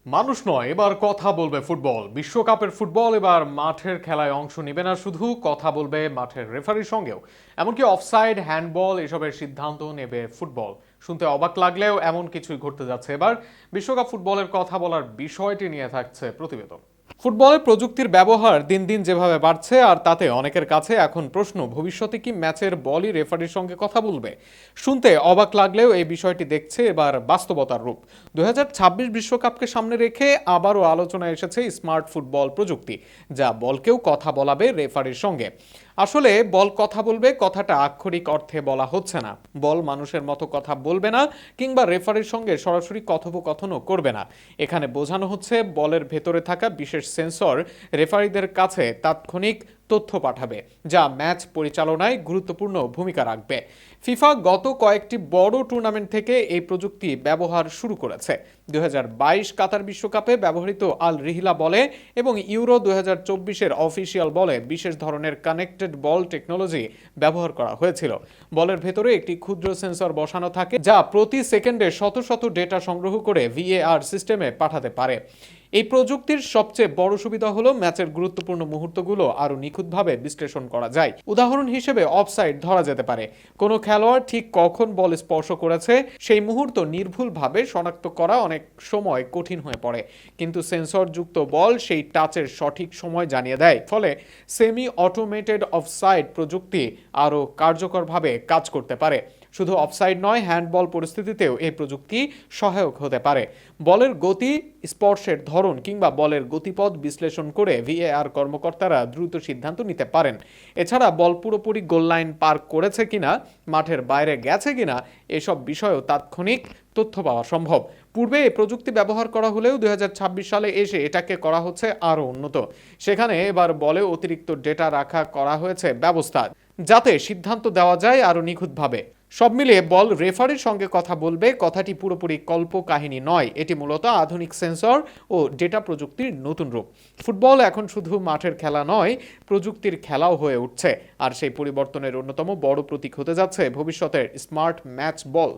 মানুষ নয়, এবার কথা বলবে ফুটবল। বিশ্বকাপের ফুটবল এবার মাঠের খেলায় অংশ নেবে না, শুধু কথা বলবে মাঠের রেফারির সঙ্গেও। এমনকি অফসাইড, হ্যান্ডবল এসবের সিদ্ধান্ত নেবে ফুটবল। শুনতে অবাক লাগলেও এমন কিছুই ঘটতে যাচ্ছে এবার। বিশ্বকাপ ফুটবলের কথা বলার বিষয়টি নিয়ে থাকছে প্রতিবেদন। ফুটবলে প্রযুক্তির ব্যবহার দিন দিন যেভাবে বাড়ছে, আর তাতে অনেকের কাছে এখন প্রশ্ন, ভবিষ্যতে কি ম্যাচের বলই রেফারির সঙ্গে কথা বলবে। শুনতে অবাক লাগলেও এই বিষয়টি দেখছে এবার বাস্তবতার রূপ। 2026 বিশ্বকাপকে সামনে রেখে আবারও আলোচনায় এসেছে স্মার্ট ফুটবল প্রযুক্তি, যা বলকেও কথা বলাবে রেফারির সঙ্গে। আসলে বল কথা বলবে কথাটা আক্ষরিক অর্থে বলা হচ্ছে না। বল মানুষের মতো কথা বলবে না, কিংবা রেফারির সঙ্গে সরাসরি কথোপকথনও করবে না। এখানে বোঝানো হচ্ছে বলের ভেতরে থাকা বিশেষ সেন্সর রেফারিদের কাছে তাৎক্ষণিক তথ্য পাঠাবে, যা ম্যাচ পরিচালনায় গুরুত্বপূর্ণ ভূমিকা রাখবে। ফিফা গত কয়েকটি বড় টুর্নামেন্ট থেকে এই প্রযুক্তি ব্যবহার শুরু করেছে। 2022 কাতার বিশ্বকাপে ব্যবহৃত আল রিহলা বলে এবং ইউরো 2024-এর অফিসিয়াল বলে বিশেষ ধরনের কানেক্টেড বল টেকনোলজি ব্যবহার করা হয়েছিল। বলের ভেতরে একটি ক্ষুদ্র সেন্সর বসানো থাকে, যা প্রতি সেকেন্ডে শত শত ডেটা সংগ্রহ করে ভিএআর সিস্টেমে পাঠাতে পারে। এই প্রযুক্তির সবচেয়ে বড় সুবিধা হলো ম্যাচের গুরুত্বপূর্ণ মুহূর্তগুলো আরো নিখুঁতভাবে বিশ্লেষণ করা যায়। উদাহরণ হিসেবে অফসাইড ধরা যেতে পারে। কোনো খেলোয়াড় ঠিক কখন বল স্পর্শ করেছে সেই মুহূর্ত নির্ভুলভাবে শনাক্ত করা অনেক সময় কঠিন হয়ে পড়ে, কিন্তু সেন্সরযুক্ত বল সেই টাচের সঠিক সময় জানিয়ে দেয়। ফলে সেমি অটোমেটেড অফসাইড প্রযুক্তি আরও কার্যকরভাবে কাজ করতে পারে। শুধু অফসাইড নয়, হ্যান্ডবল পরিস্থিতিতেও এই প্রযুক্তি সহায়ক হতে পারে। বলের গতি, স্পর্শের ধরন কিংবা বলের গতিপথ বিশ্লেষণ করে ভিএআর কর্মকর্তারা দ্রুত সিদ্ধান্ত নিতে পারেন। এছাড়া বল পুরোপুরি গোল লাইন পার করেছে কিনা, মাঠের বাইরে গেছে কিনা, এসব বিষয়েও তাৎক্ষণিক তথ্য পাওয়া সম্ভব। পূর্বে এই প্রযুক্তি ব্যবহার করা হলেও 2026 সালে এসে এটাকে করা হচ্ছে আরও উন্নত। সেখানে এবার বলে অতিরিক্ত ডেটা রাখা করা হয়েছে ব্যবস্থা, যাতে সিদ্ধান্ত দেওয়া যায় আরও নিখুঁতভাবে। সব মিলিয়ে বল রেফারির সঙ্গে কথা বলবে কথাটি পুরোপুরি কল্প কাহিনী নয়, এটি মূলত আধুনিক সেন্সর ও ডেটা প্রযুক্তির নতুন রূপ। ফুটবল এখন শুধু মাঠের খেলা নয়, প্রযুক্তির খেলাও হয়ে উঠছে। আর সেই পরিবর্তনের অন্যতম বড় প্রতীক হতে যাচ্ছে ভবিষ্যতের স্মার্ট ম্যাচ বল।